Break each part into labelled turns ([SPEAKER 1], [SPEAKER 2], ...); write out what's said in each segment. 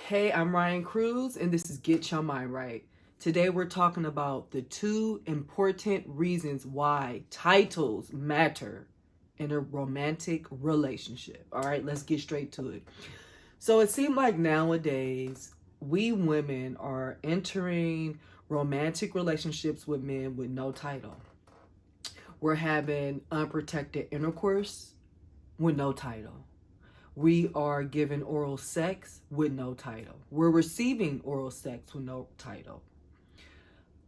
[SPEAKER 1] Hey, I'm Ryan Cruz, and this is Get Your Mind Right. Today, we're talking about the 2 important reasons why titles matter in a romantic relationship. All right, let's get straight to it. So, it seems like nowadays, we women are entering romantic relationships with men with no title. We're having unprotected intercourse with no title. We are given oral sex with no title. We're receiving oral sex with no title.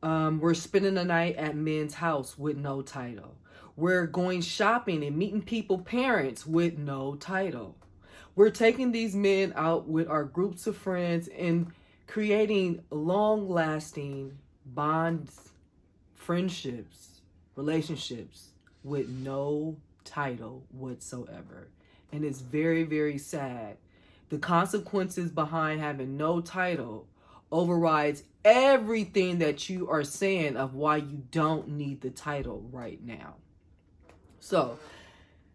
[SPEAKER 1] We're spending the night at men's house with no title. We're going shopping and meeting people, parents, with no title. We're taking these men out with our groups of friends and creating long-lasting bonds, friendships, relationships with no title whatsoever. And it's very, very sad. The consequences behind having no title overrides everything that you are saying of why you don't need the title right now. So,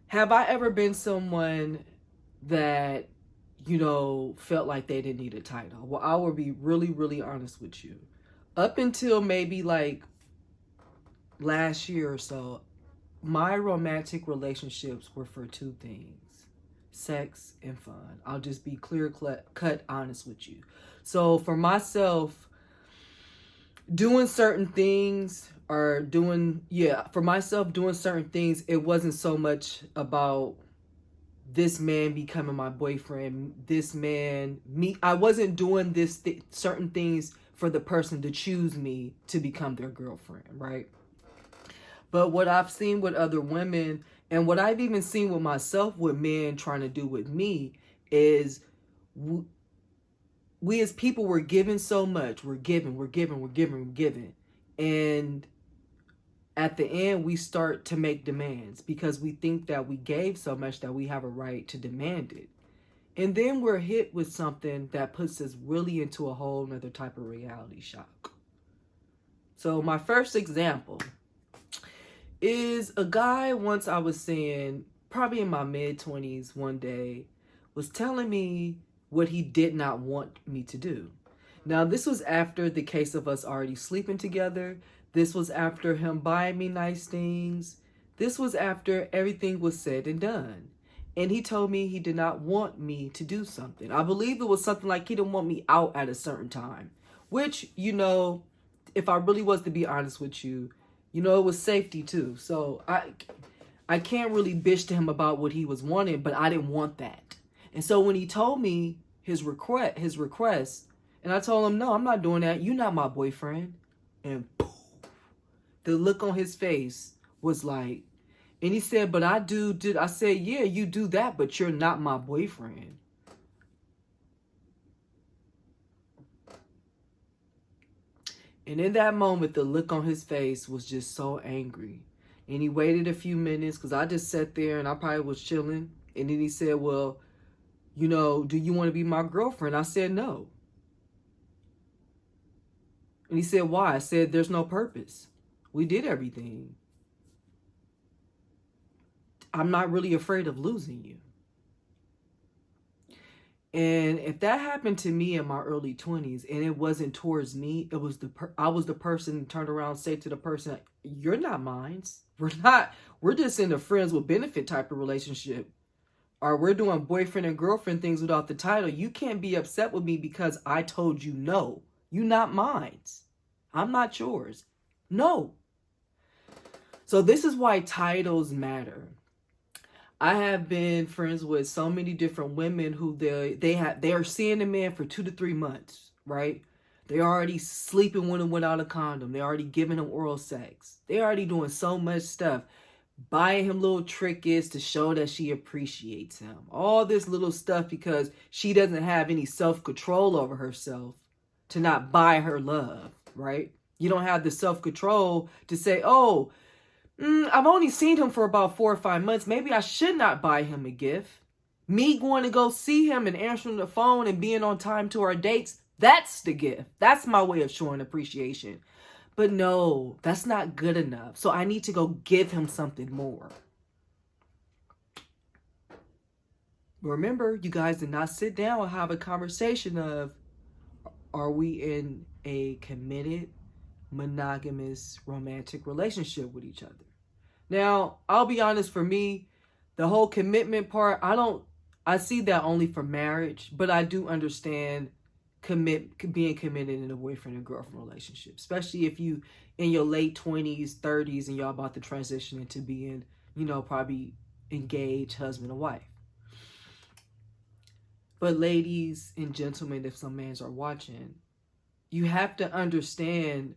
[SPEAKER 1] have I ever been someone that, felt like they didn't need a title? Well, I will be really, really honest with you. Up until maybe like last year or so, my romantic relationships were for 2 things: sex and fun. I'll just be clear cut honest with you. So for myself, doing certain things doing certain things, it wasn't so much about this man becoming my boyfriend, this man, me. I wasn't doing certain things for the person to choose me to become their girlfriend, right? But what I've seen with other women, and what I've even seen with myself, with men trying to do with me, is we as people, we're given so much. We're giving. And at the end, we start to make demands because we think that we gave so much that we have a right to demand it. And then we're hit with something that puts us really into a whole nother type of reality shock. So my first example is a guy once I was seeing, probably in my mid-20s, one day, was telling me what he did not want me to do. Now, this was after the case of us already sleeping together. This was after him buying me nice things. This was after everything was said and done. And he told me he did not want me to do something. I believe it was something like he didn't want me out at a certain time. Which, if I really was to be honest with you, it was safety too. So I can't really bitch to him about what he was wanting, but I didn't want that. And so when he told me his request, and I told him, no, I'm not doing that. You're not my boyfriend. And poof, the look on his face was like, and he said, but I said, yeah, you do that, but you're not my boyfriend. And in that moment, the look on his face was just so angry. And he waited a few minutes because I just sat there and I probably was chilling. And then he said, well, do you want to be my girlfriend? I said, no. And he said, why? I said, there's no purpose. We did everything. I'm not really afraid of losing you. And if that happened to me in my early 20s and it wasn't towards me, it was I was the person who turned around and said to the person, you're not mine. We're just in a friends with benefit type of relationship. Or we're doing boyfriend and girlfriend things without the title. You can't be upset with me because I told you no. You're not mine. I'm not yours. No. So this is why titles matter. I have been friends with so many different women who they are seeing a man for 2 to 3 months, right? They already sleeping with him without a condom. They already giving him oral sex. They already doing so much stuff. Buying him little trinkets to show that she appreciates him. All this little stuff because she doesn't have any self-control over herself to not buy her love, right? You don't have the self-control to say, oh, I've only seen him for about 4 or 5 months. Maybe I should not buy him a gift. Me going to go see him and answering the phone and being on time to our dates, that's the gift. That's my way of showing appreciation. But no, that's not good enough. So I need to go give him something more. remember, you guys did not sit down and have a conversation of, are we in a committed, monogamous, romantic relationship with each other? Now, I'll be honest, for me, the whole commitment part, I see that only for marriage, but I do understand being committed in a boyfriend and girlfriend relationship, especially if you in your late 20s, 30s, and y'all about to transition into being, probably engaged husband and wife. But ladies and gentlemen, if some mans are watching, you have to understand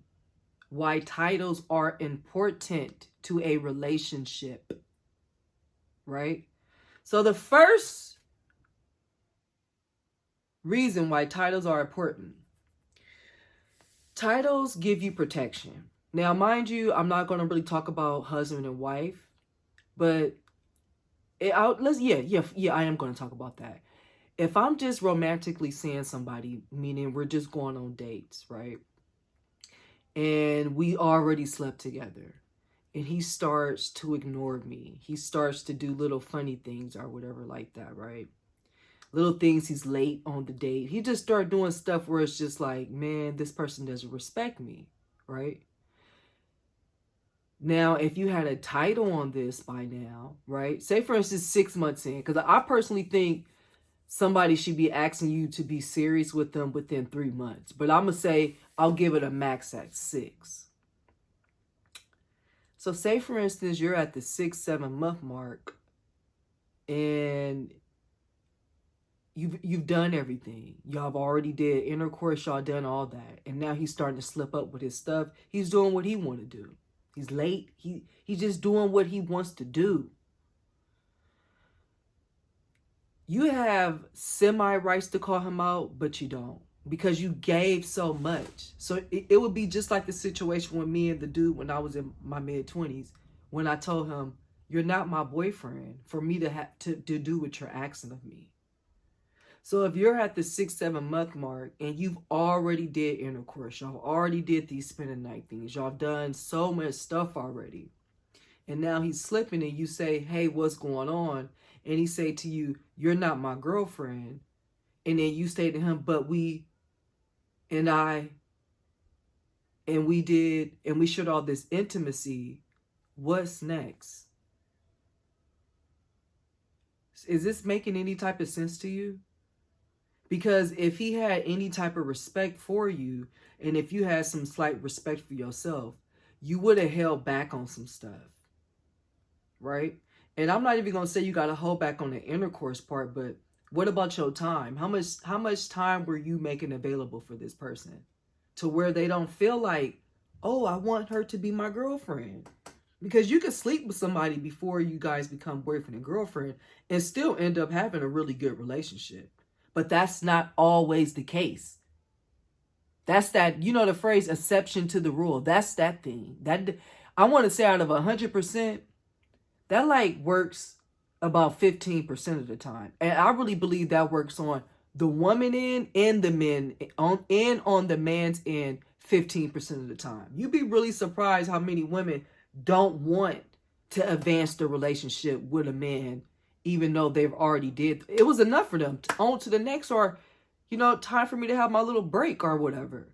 [SPEAKER 1] why titles are important to a relationship, right? So the first reason why titles are important: titles give you protection. Now, mind you, I'm not going to really talk about husband and wife, but I am going to talk about that. If I'm just romantically seeing somebody, meaning we're just going on dates, right? And we already slept together, and he starts to ignore me. He starts to do little funny things or whatever like that, right? Little things, he's late on the date. He just started doing stuff where it's just like, man, this person doesn't respect me, right? Now, if you had a title on this by now, right? Say, for instance, 6 months in, because I personally think somebody should be asking you to be serious with them within 3 months. But I'm going to say I'll give it a max at 6. So say, for instance, you're at the 6-7 month mark and you've done everything. Y'all have already did intercourse. Y'all done all that. And now he's starting to slip up with his stuff. He's doing what he want to do. He's late. He's just doing what he wants to do. You have semi-rights to call him out, but you don't, because you gave so much. So it would be just like the situation with me and the dude when I was in my mid-20s, when I told him, you're not my boyfriend for me to have to do what you're asking of me. So if you're at the 6-7 month mark and you've already did intercourse, y'all already did these spend the night things, y'all done so much stuff already, and now he's slipping and you say, hey, what's going on? And he say to you, you're not my girlfriend. And then you say to him, but we shared all this intimacy. What's next? Is this making any type of sense to you? Because if he had any type of respect for you, and if you had some slight respect for yourself, you would have held back on some stuff, right? And I'm not even going to say you got to hold back on the intercourse part, but what about your time? How much time were you making available for this person to where they don't feel like, oh, I want her to be my girlfriend? Because you can sleep with somebody before you guys become boyfriend and girlfriend and still end up having a really good relationship. But that's not always the case. That's that, the phrase exception to the rule. That's that thing. That I want to say out of 100%, that works about 15% of the time. And I really believe that works on the woman end and the men on the man's end 15% of the time. You'd be really surprised how many women don't want to advance the relationship with a man, even though they've already did. It was enough for them. On to the next, or, time for me to have my little break or whatever.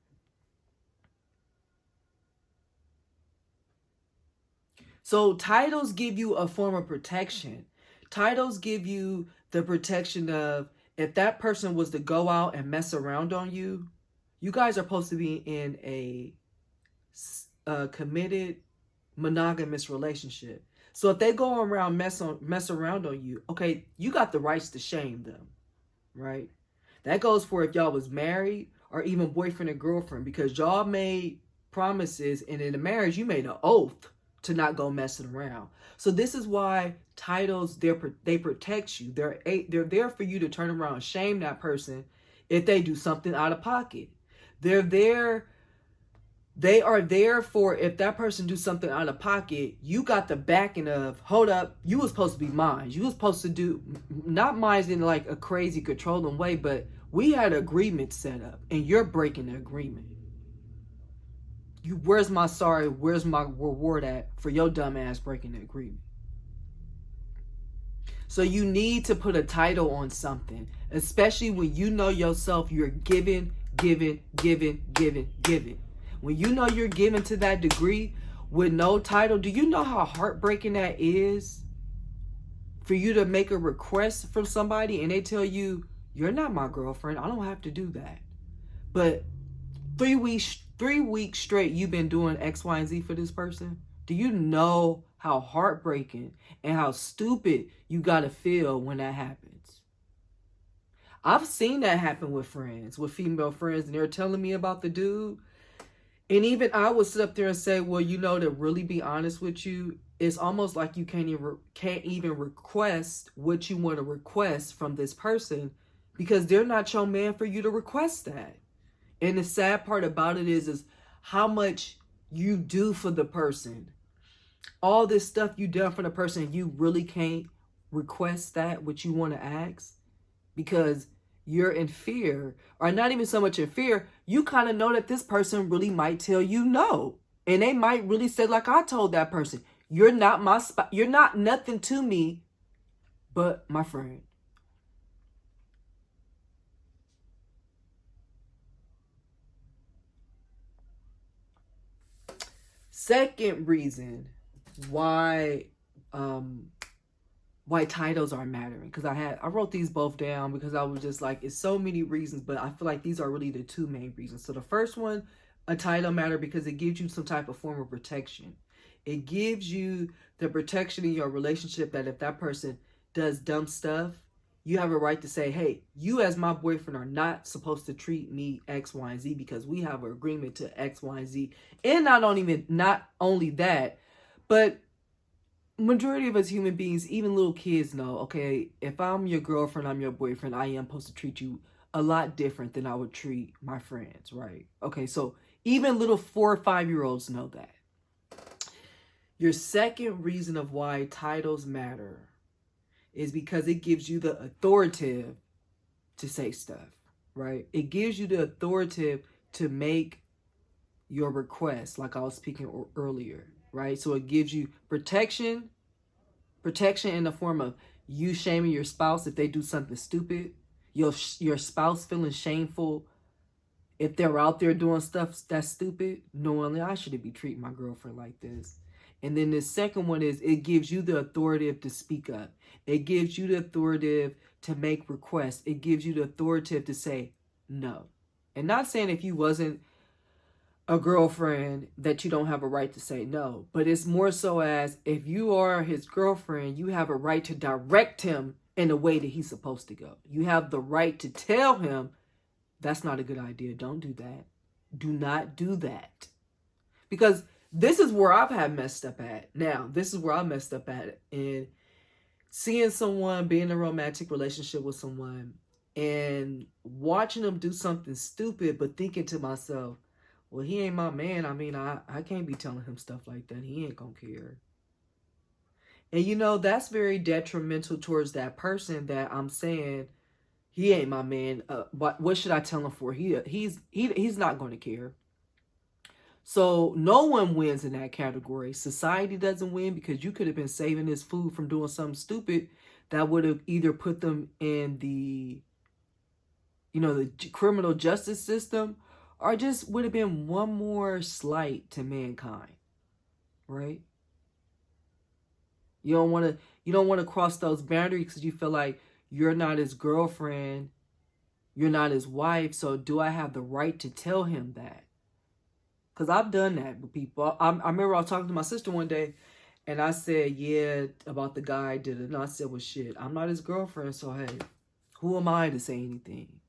[SPEAKER 1] So titles give you a form of protection. Titles give you the protection of, if that person was to go out and mess around on you, you guys are supposed to be in a committed, monogamous relationship. So if they go around mess around on you, okay, you got the rights to shame them, right? That goes for if y'all was married or even boyfriend and girlfriend, because y'all made promises, and in a marriage you made an oath to not go messing around. So this is why titles, they protect you. They're there for you to turn around and shame that person if they do something out of pocket. They are there for, if that person do something out of pocket, you got the backing of, hold up, you was supposed to be mine. You was supposed to do, not mine in like a crazy controlling way, but we had an agreement set up and you're breaking the agreement. Where's my reward at for your dumb ass breaking the agreement? So you need to put a title on something, especially when you know yourself, you're giving, giving, giving, giving, giving. When you know you're giving to that degree with no title, do you know how heartbreaking that is? For you to make a request from somebody and they tell you, you're not my girlfriend, I don't have to do that. But 3 weeks straight you've been doing X, Y, and Z for this person. Do you know how heartbreaking and how stupid you gotta feel when that happens? I've seen that happen with friends, with female friends, and they're telling me about the dude. And even I would sit up there and say, well, to really be honest with you, it's almost like you can't even request what you want to request from this person because they're not your man for you to request that. And the sad part about it is how much you do for the person. All this stuff you done for the person, you really can't request that what you want to ask because you're in fear, or not even so much in fear. You kind of know that this person really might tell you no, and they might really say, like I told that person, you're not my you're not nothing to me but my friend. Second reason why titles are mattering, because I wrote these both down because I was just like, it's so many reasons, but I feel like these are really the two main reasons. So the first one, a title matter because it gives you some type of form of protection. It gives you the protection in your relationship that if that person does dumb stuff, you have a right to say, hey, you as my boyfriend are not supposed to treat me X, Y, and Z because we have an agreement to X, Y, and Z. And not only that, but majority of us human beings, even little kids, know, okay, if I'm your girlfriend, I'm your boyfriend, I am supposed to treat you a lot different than I would treat my friends, right? Okay, so even little 4 or 5-year-olds know that. Your second reason of why titles matter is because it gives you the authoritative to say stuff, right? It gives you the authoritative to make your request, like I was speaking earlier, right? So it gives you protection in the form of you shaming your spouse if they do something stupid, your spouse feeling shameful if they're out there doing stuff that's stupid, knowingly, I shouldn't be treating my girlfriend like this. And then the second one is it gives you the authoritative to speak up. It gives you the authoritative to make requests. It gives you the authoritative to say no. And not saying if you wasn't a girlfriend that you don't have a right to say no, but it's more so as if you are his girlfriend, you have a right to direct him in a way that he's supposed to go. You have the right to tell him that's not a good idea. Don't do that. Do not do that. Because this is where I've had messed up at. Now, this is where I messed up at in seeing someone, be in a romantic relationship with someone and watching them do something stupid, but thinking to myself, well, he ain't my man. I mean, I can't be telling him stuff like that. He ain't gonna care. And that's very detrimental towards that person that I'm saying, he ain't my man. What should I tell him for? He's not going to care. So no one wins in that category. Society doesn't win because you could have been saving this food from doing something stupid that would have either put them in the criminal justice system, or just would have been one more slight to mankind, right? You don't want to cross those boundaries because you feel like you're not his girlfriend, you're not his wife. So do I have the right to tell him that? Because I've done that with people. I remember I was talking to my sister one day, and I said, yeah, about the guy I did it. And I said, well, shit, I'm not his girlfriend, so hey, who am I to say anything?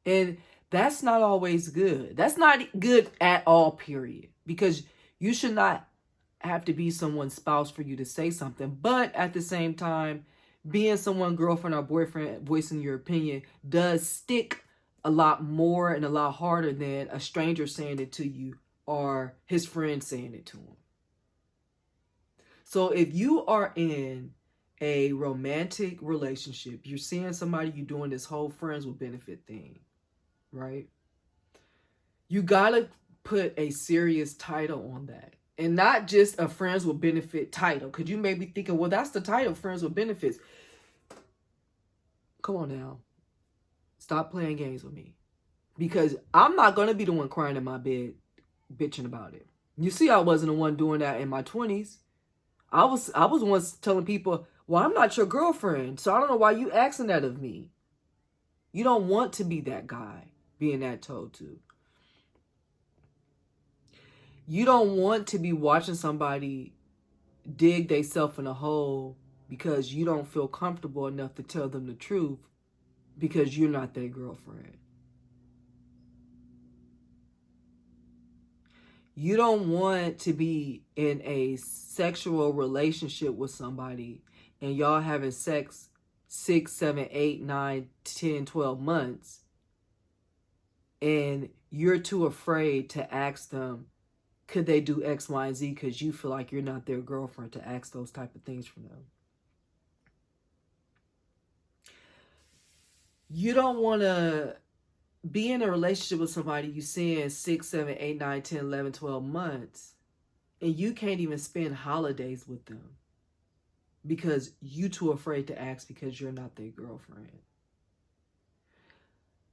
[SPEAKER 1] And that's not always good. That's not good at all, period. Because you should not have to be someone's spouse for you to say something. But at the same time, being someone's girlfriend or boyfriend, voicing your opinion, does stick a lot more and a lot harder than a stranger saying it to you or his friend saying it to him. So if you are in a romantic relationship, you're seeing somebody, you're doing this whole friends with benefit thing, right? You gotta put a serious title on that. And not just a friends with benefit title. Because you may be thinking, well, that's the title, friends with benefits. Come on now. Stop playing games with me. Because I'm not going to be the one crying in my bed bitching about it. You see, I wasn't the one doing that in my 20s. I was once telling people, well, I'm not your girlfriend, so I don't know why you asking that of me. You don't want to be that guy being that told to. You don't want to be watching somebody dig theyself in a hole because you don't feel comfortable enough to tell them the truth because you're not their girlfriend. You don't want to be in a sexual relationship with somebody and y'all having sex 6, 7, 8, 9, 10, 12 months and you're too afraid to ask them, could they do X, Y, and Z because you feel like you're not their girlfriend to ask those type of things from them. You don't want to be in a relationship with somebody you see in 6, 7, 8, 9, 10, 11, 12 months and you can't even spend holidays with them because you too afraid to ask because you're not their girlfriend.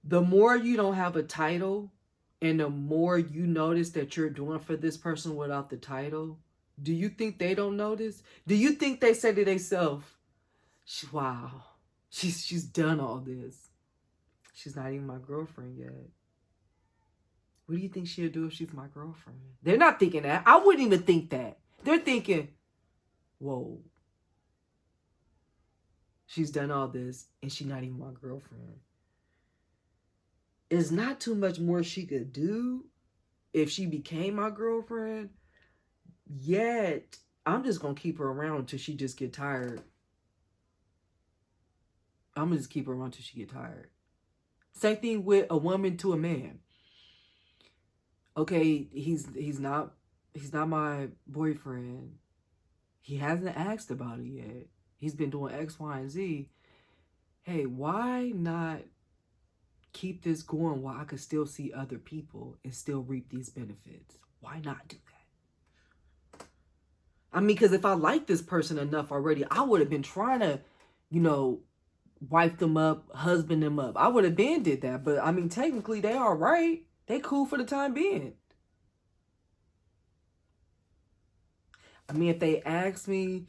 [SPEAKER 1] The more you don't have a title and the more you notice that you're doing for this person without the title, do you think they don't notice? Do you think they say to themselves, wow, she's done all this. She's not even my girlfriend yet. What do you think she'll do if she's my girlfriend? They're not thinking that. I wouldn't even think that. They're thinking, whoa, she's done all this and she's not even my girlfriend. It's not too much more she could do if she became my girlfriend. Yet, I'm just going to keep her around until she just get tired. I'm going to just keep her around until she get tired. Same thing with a woman to a man. Okay, he's not my boyfriend. He hasn't asked about it yet. He's been doing X, Y, and Z. Hey, why not keep this going while I could still see other people and still reap these benefits? Why not do that? I mean, because if I like this person enough already, I would have been trying to, wife them up, husband them up. I would have been did that. But, I mean, technically, they all right. They cool for the time being. I mean, if they ask me,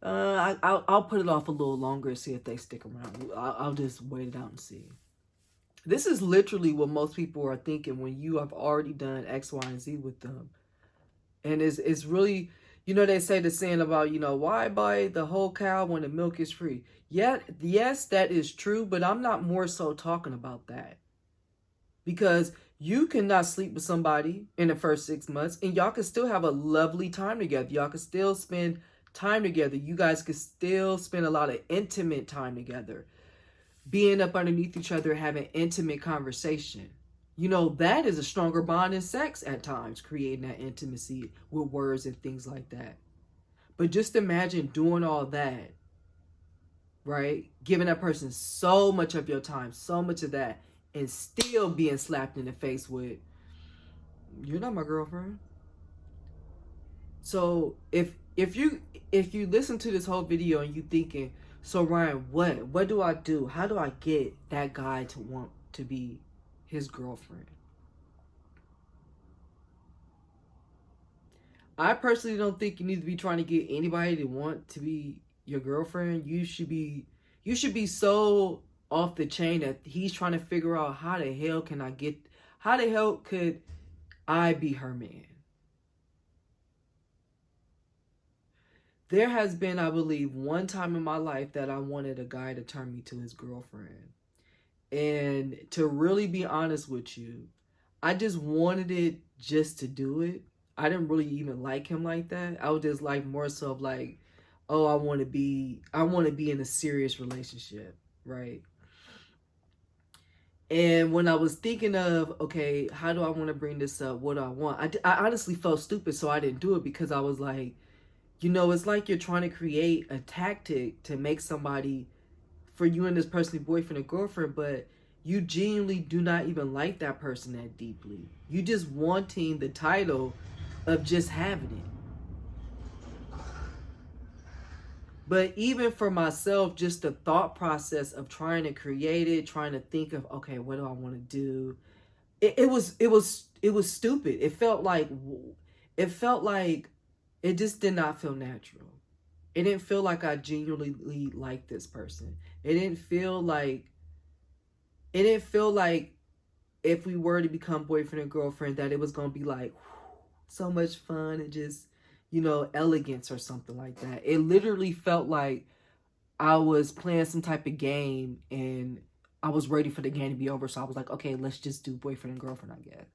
[SPEAKER 1] I'll put it off a little longer and see if they stick around. I'll just wait it out and see. This is literally what most people are thinking when you have already done X, Y, and Z with them. And it's really, they say the saying about, why buy the whole cow when the milk is free? Yes, that is true, but I'm not more so talking about that. Because you cannot sleep with somebody in the first 6 months and y'all can still have a lovely time together. Y'all can still spend time together. You guys can still spend a lot of intimate time together. Being up underneath each other, having intimate conversation. That is a stronger bond in sex at times, creating that intimacy with words and things like that. But just imagine doing all that, right? Giving that person so much of your time, so much of that, and still being slapped in the face with, you're not my girlfriend. So if you listen to this whole video and you thinking, so Ryan, what do I do? How do I get that guy to want to be his girlfriend? I personally don't think you need to be trying to get anybody to want to be your girlfriend. You should be so off the chain that he's trying to figure out how the hell could I be her man? There has been, I believe, one time in my life that I wanted a guy to turn me to his girlfriend. And to really be honest with you, I just wanted it just to do it. I didn't really even like him like that. I was just like more so of like, oh, I want to be in a serious relationship, right? And when I was thinking of, okay, how do I want to bring this up? What do I want? I honestly felt stupid, so I didn't do it because I was like, it's like you're trying to create a tactic to make somebody, for you and this person be boyfriend or girlfriend, but you genuinely do not even like that person that deeply. You just wanting the title of just having it. But even for myself, just the thought process of trying to create it, trying to think of, okay, what do I want to do? It was stupid. It felt like it just did not feel natural. It didn't feel like I genuinely liked this person. It didn't feel like if we were to become boyfriend and girlfriend that it was gonna be like so much fun and just, elegance or something like that. It literally felt like I was playing some type of game and I was ready for the game to be over. So I was like, okay, let's just do boyfriend and girlfriend, I guess.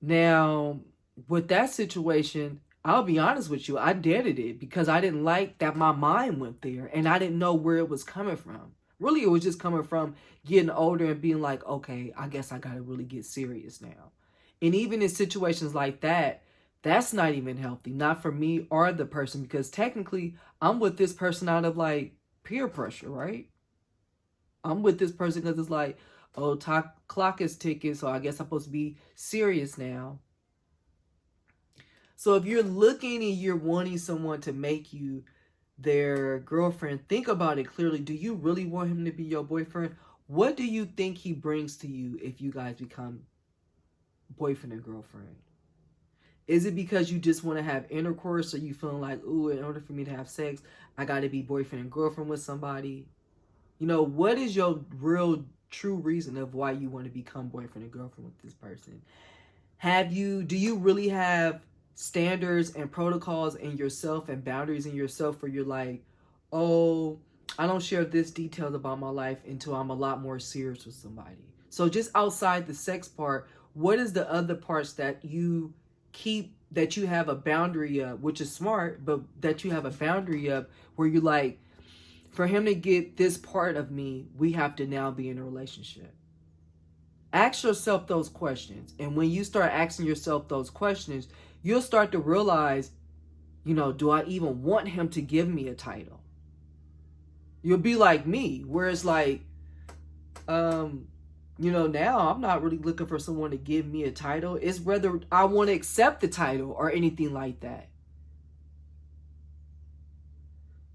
[SPEAKER 1] Now, with that situation, I'll be honest with you, I dated it because I didn't like that my mind went there and I didn't know where it was coming from. Really, it was just coming from getting older and being like, okay, I guess I gotta really get serious now. And even in situations like that, that's not even healthy, not for me or the person, because technically I'm with this person out of like peer pressure, right? I'm with this person because it's like, oh, clock is ticking, so I guess I'm supposed to be serious now. So if you're looking and you're wanting someone to make you their girlfriend, think about it clearly. Do you really want him to be your boyfriend? What do you think he brings to you if you guys become boyfriend and girlfriend? Is it because you just want to have intercourse, or you feeling like, ooh, in order for me to have sex, I got to be boyfriend and girlfriend with somebody? What is your real true reason of why you want to become boyfriend and girlfriend with this person? Do you really have standards and protocols in yourself and boundaries in yourself where you're like, oh, I don't share this details about my life until I'm a lot more serious with somebody. So just outside the sex part, what is the other parts that you keep, that you have a boundary of, which is smart, but that you have a boundary of where you're like, for him to get this part of me, we have to now be in a relationship. Ask yourself those questions. And when you start asking yourself those questions, you'll start to realize, do I even want him to give me a title? You'll be like me, where it's like, now I'm not really looking for someone to give me a title. It's whether I want to accept the title or anything like that.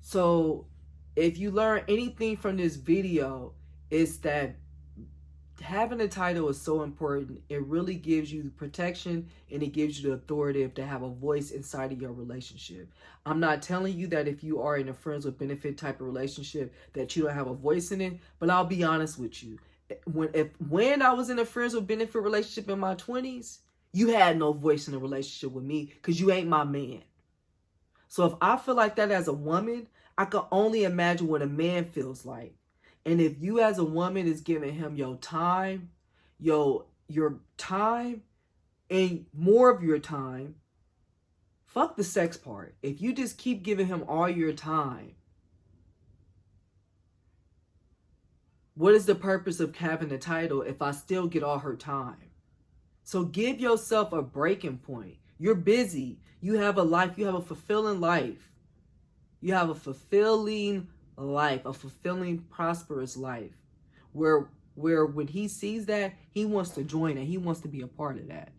[SPEAKER 1] So if you learn anything from this video, it's that having a title is so important. It really gives you the protection and it gives you the authority to have a voice inside of your relationship. I'm not telling you that if you are in a friends with benefit type of relationship that you don't have a voice in it, but I'll be honest with you. When I was in a friends with benefit relationship in my 20s, you had no voice in the relationship with me because you ain't my man. So if I feel like that as a woman, I can only imagine what a man feels like. And if you as a woman is giving him your time, your time, and more of your time, fuck the sex part. If you just keep giving him all your time, what is the purpose of having a title if I still get all her time? So give yourself a breaking point. You're busy. You have a life. You have a fulfilling life. You have a fulfilling life, a fulfilling, prosperous life, where when he sees that, he wants to join it. He wants to be a part of that.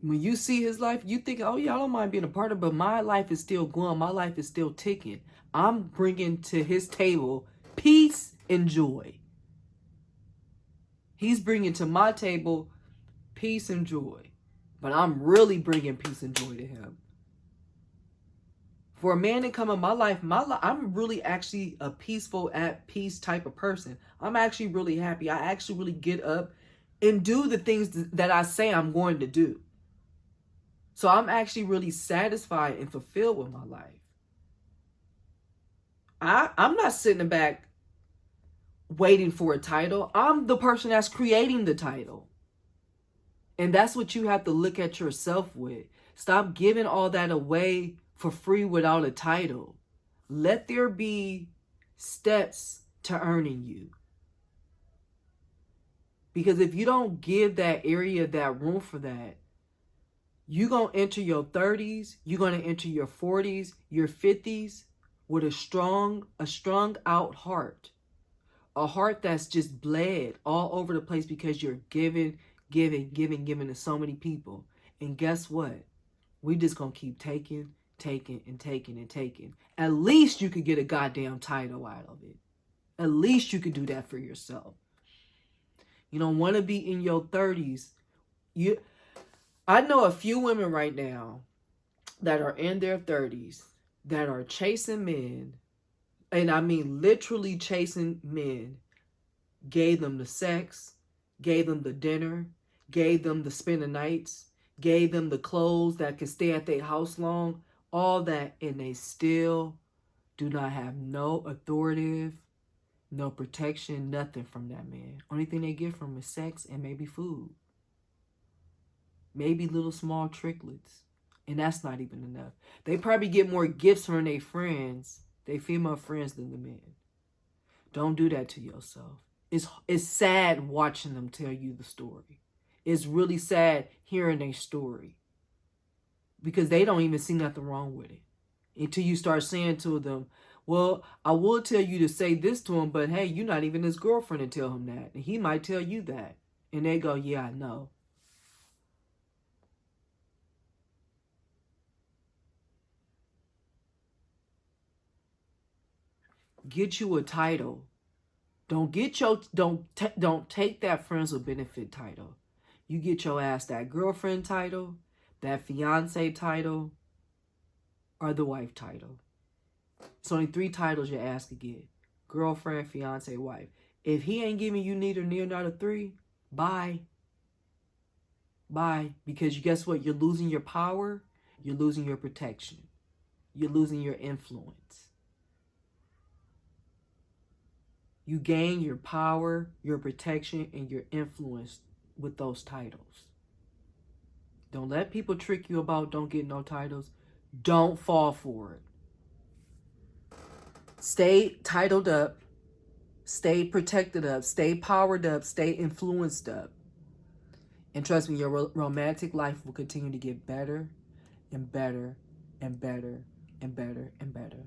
[SPEAKER 1] When you see his life, you think, oh yeah, I don't mind being a part of it, but my life is still going. My life is still ticking. I'm bringing to his table peace and joy. He's bringing to my table peace and joy, but I'm really bringing peace and joy to him. For a man to come in my life, I'm really actually a peaceful, at peace type of person. I'm actually really happy. I actually really get up and do the things that I say I'm going to do. So I'm actually really satisfied and fulfilled with my life. I'm not sitting back waiting for a title. I'm the person that's creating the title. And that's what you have to look at yourself with. Stop giving all that away for free without a title. Let there be steps to earning you. Because if you don't give that area that room for that, you're going to enter your 30s, you're going to enter your 40s, your 50s with a strong out heart. A heart that's just bled all over the place because you're giving giving to so many people. And guess what? We just gonna keep taking, and taking. At least you could get a goddamn title out of it. At least you could do that for yourself. You don't want to be in your 30s. I know a few women right now that are in their 30s that are chasing men, and I mean literally chasing men, gave them the sex, gave them the dinner, gave them the spend the nights, gave them the clothes that could stay at their house long, all that, and they still do not have no authoritative, no protection, nothing from that man. Only thing they get from is sex and maybe food. Maybe little small tricklets. And that's not even enough. They probably get more gifts from their friends, their female friends, than the men. Don't do that to yourself. It's sad watching them tell you the story. It's really sad hearing their story. Because they don't even see nothing wrong with it. Until you start saying to them, well, I will tell you to say this to him, but hey, you're not even his girlfriend to tell him that. And he might tell you that. And they go, yeah, I know. Get you a title. Don't take that friends with benefit title. You get your ass that girlfriend title, that fiance title, or the wife title. It's only 3 titles your ass could get. Girlfriend, fiance, wife. If he ain't giving you neither near nor the 3, bye. Bye. Because guess what? You're losing your power. You're losing your protection. You're losing your influence. You gain your power, your protection, and your influence with those titles. Don't let people trick you about don't get no titles. Don't fall for it. Stay titled up. Stay protected up. Stay powered up. Stay influenced up. And trust me, your romantic life will continue to get better and better and better and better and better.